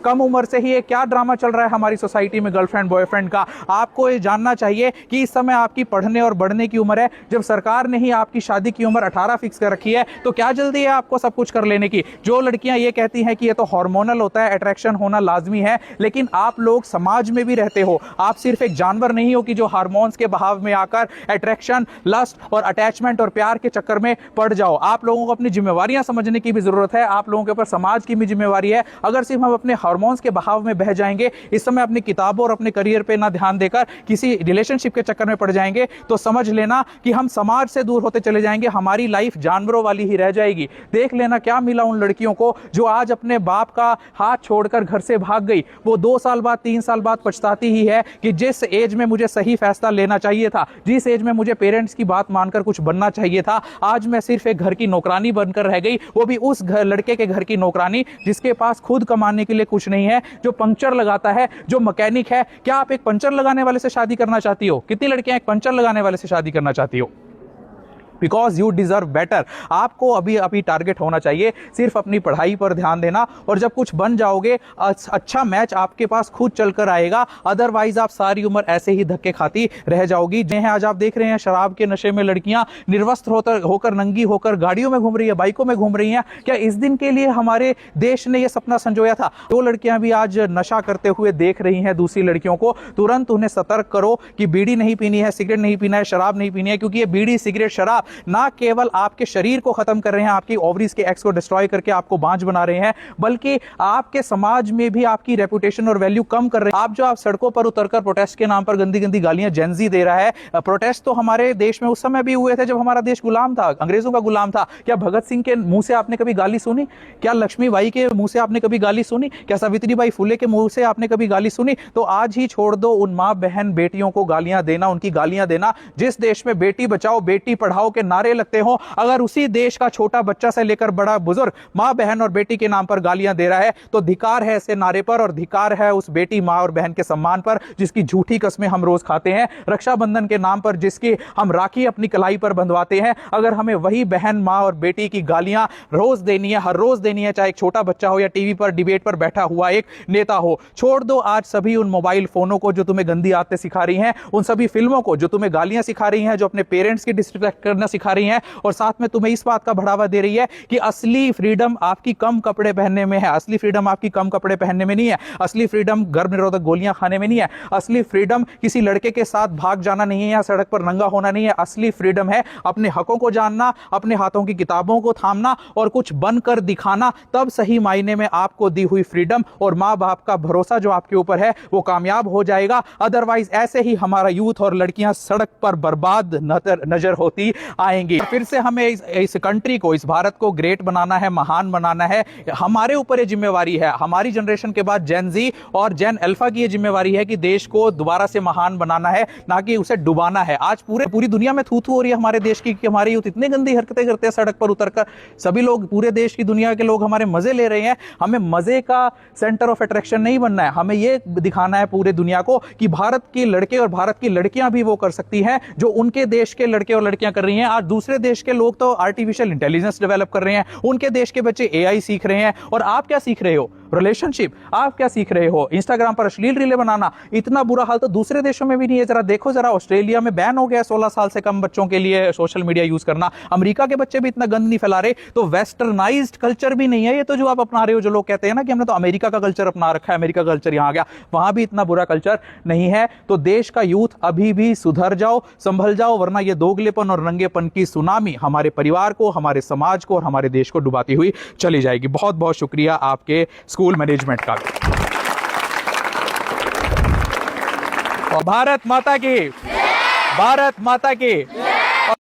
कम उम्र से ही ये क्या ड्रामा चल रहा है हमारी सोसाइटी में गर्लफ्रेंड बॉयफ्रेंड का। आपको ये जानना चाहिए कि इस समय आपकी पढ़ने और बढ़ने की उम्र है। जब सरकार ने ही आपकी शादी की उम्र 18 फिक्स कर रखी है तो क्या जल्दी है आपको सब कुछ कर लेने की। जो लड़कियां ये कहती हैं कि ये तो हार्मोनल होता है, अट्रैक्शन होना लाजमी है, लेकिन आप लोग समाज में भी रहते हो। आप सिर्फ एक जानवर नहीं हो कि जो हार्मोन्स के बहाव में आकर अट्रैक्शन, लस्ट और अटैचमेंट और प्यार के चक्कर में पड़ जाओ। आप लोगों को अपनी जिम्मेवारियां समझने की भी जरूरत है। आप लोगों के ऊपर समाज की भी जिम्मेवारी है। अगर सिर्फ हम अपने हार्मोन्स के बहाव में बह जाएंगे, इस समय अपनी किताबों और अपने करियर पे ना ध्यान देकर किसी रिलेशनशिप के चक्कर में पड़ जाएंगे, तो समझ लेना कि हम समाज से दूर होते चले जाएंगे। हमारी लाइफ जानवरों वाली ही रह जाएगी। देख लेना क्या मिला उन लड़कियों को जो आज अपने बाप का हाथ छोड़कर घर से भाग गई। वो 2 साल बाद 3 साल बाद पछताती ही है कि जिस एज में मुझे सही फैसला लेना चाहिए था, जिस एज में मुझे पेरेंट्स की बात मानकर कुछ बनना चाहिए था, आज मैं सिर्फ एक घर की नौकरानी बनकर रह गई। वो भी उस लड़के के घर की नौकरानी जिसके पास खुद कमाने के लिए कुछ नहीं है, जो पंक्चर लगाता है, जो मैकेनिक है। क्या आप एक पंचर लगाने वाले से शादी करना चाहती हो? कितनी लड़कियां एक पंचर लगाने वाले से शादी करना चाहती हो? Because you deserve better. आपको अभी टारगेट होना चाहिए सिर्फ अपनी पढ़ाई पर ध्यान देना, और जब कुछ बन जाओगे अच्छा मैच आपके पास खुद चलकर आएगा। अदरवाइज आप सारी उम्र ऐसे ही धक्के खाती रह जाओगी। जिन्हें आज आप देख रहे हैं शराब के नशे में लड़कियां निर्वस्त्र होकर नंगी होकर गाड़ियों में घूम रही है, बाइकों में घूम रही हैं। क्या इस दिन के लिए हमारे देश ने यह सपना संजोया था? दो लड़कियां भी आज नशा करते हुए देख रही हैं दूसरी लड़कियों को। तुरंत उन्हें सतर्क करो कि बीड़ी नहीं पीनी है, सिगरेट नहीं पीना है, शराब नहीं पीनी है, क्योंकि ये बीड़ी सिगरेट शराब ना केवल आपके शरीर को खत्म कर रहे हैं, आपकी ओवरीज के एक्स को डिस्ट्रॉय करके आपको बांझ बना रहे हैं, बल्कि आपके समाज में भी आपकी रेपुटेशन और वैल्यू कम कर रहे हैं। आप सड़कों पर उतरकर प्रोटेस्ट के नाम पर गंदी गंदी गालियां जेनजी दे रहा है। प्रोटेस्ट तो हमारे देश में उस समय भी हुए थे जब हमारा देश गुलाम था, अंग्रेजों का गुलाम था। क्या भगत सिंह के मुंह से आपने कभी गाली सुनी? क्या लक्ष्मीबाई के मुंह से आपने कभी गाली सुनी? क्या सावित्रीबाई फुले के मुंह से आपने कभी गाली सुनी? तो आज ही छोड़ दो उन मां बहन बेटियों को गालियां देना, उनकी गालियां देना। जिस देश में बेटी बचाओ बेटी पढ़ाओ के नारे लगते हो, अगर उसी देश का छोटा बच्चा से लेकर बड़ा बुजुर्ग मां बहन और बेटी के नाम पर गालियां दे रहा है, तो धिकार है ऐसे नारे पर, और धिकार है उस बेटी मां और बहन के सम्मान पर जिसकी झूठी कस्में हम रोज खाते हैं। रक्षाबंधन के नाम पर जिसकी हम राखी अपनी कलाई पर बंधवाते हैं, अगर हमें वही बहन मां और बेटी की गालियां रोज देनी है, हर रोज देनी है, चाहे एक छोटा बच्चा हो या टीवी पर डिबेट पर बैठा हुआ एक नेता हो। छोड़ दो आज सभी उन मोबाइल फोनों को जो तुम्हें गंदी आदतें सिखा रही हैं, उन सभी फिल्मों को जो तुम्हें गालियां सिखा रही हैं, जो अपने पेरेंट्स की डिसरिस्पेक्ट करना सिखा रही हैं, और साथ में तुम्हें इस बात का बढ़ावा दे रही है कि असली फ्रीडम आपकी कम कपड़े पहनने में है। असली फ्रीडम आपकी कम कपड़े पहनने में नहीं है। असली फ्रीडम गर्भ निरोधक गोलियां खाने में नहीं है। असली फ्रीडम किसी लड़के के साथ भाग जाना नहीं है या सड़क पर नंगा होना नहीं है। असली फ्रीडम है अपने हकों को जानना, अपने हाथों की किताबों को थामना और कुछ बनकर दिखाना। तब सही मायने में आपको दी हुई फ्रीडम और मां बाप का भरोसा जो आपके ऊपर है वो कामयाब हो जाएगा। अदरवाइज ऐसे ही हमारा यूथ और लड़कियां सड़क पर बर्बाद नजर होती आएंगी। फिर से हमें इस कंट्री को, इस भारत को ग्रेट बनाना है, महान बनाना है। हमारे ऊपर ये जिम्मेवारी है। हमारी जनरेशन के बाद जेन जी और जेन अल्फा की ये जिम्मेवारी है कि देश को दोबारा से महान बनाना है, ना कि उसे डुबाना है। आज पूरी दुनिया में थू-थू हो रही है हमारे देश की कि हमारे यूथ इतनी गंदी हरकतें करते हैं सड़क पर उतरकर। सभी लोग, पूरे देश की दुनिया के लोग हमारे मजे ले रहे हैं। हमें मजे का सेंटर ऑफ अट्रैक्शन नहीं बनना है। हमें यह दिखाना है पूरे दुनिया को कि भारत के लड़के और भारत की लड़कियां भी वो कर सकती हैं जो उनके देश के लड़के और लड़कियां कर रही हैं। आज दूसरे देश के लोग तो आर्टिफिशियल इंटेलिजेंस डेवलप कर रहे हैं, उनके देश के बच्चे एआई सीख रहे हैं, और आप क्या सीख रहे हो? रिलेशनशिप। आप क्या सीख रहे हो? इंस्टाग्राम पर अश्लील रीलें बनाना। इतना बुरा हाल तो दूसरे देशों में भी नहीं है। जरा देखो, जरा ऑस्ट्रेलिया में बैन हो गया 16 साल से कम बच्चों के लिए सोशल मीडिया यूज करना। अमेरिका के बच्चे भी इतना गंद नहीं फैला रहे। तो वेस्टर्नाइज्ड कल्चर भी नहीं है ये तो जो आप अपना रहे हो। जो लोग कहते हैं ना कि हमने तो अमेरिका का कल्चर अपना रखा है, अमेरिका कल्चर यहां आ गया, वहां भी इतना बुरा कल्चर नहीं है। तो देश का यूथ अभी भी सुधर जाओ, संभल जाओ, वरना ये दोगलेपन और रंगेपन की सुनामी हमारे परिवार को, हमारे समाज को और हमारे देश को डुबाती हुई चली जाएगी। बहुत बहुत शुक्रिया आपके स्कूल मैनेजमेंट का। भारत माता की, भारत माता की।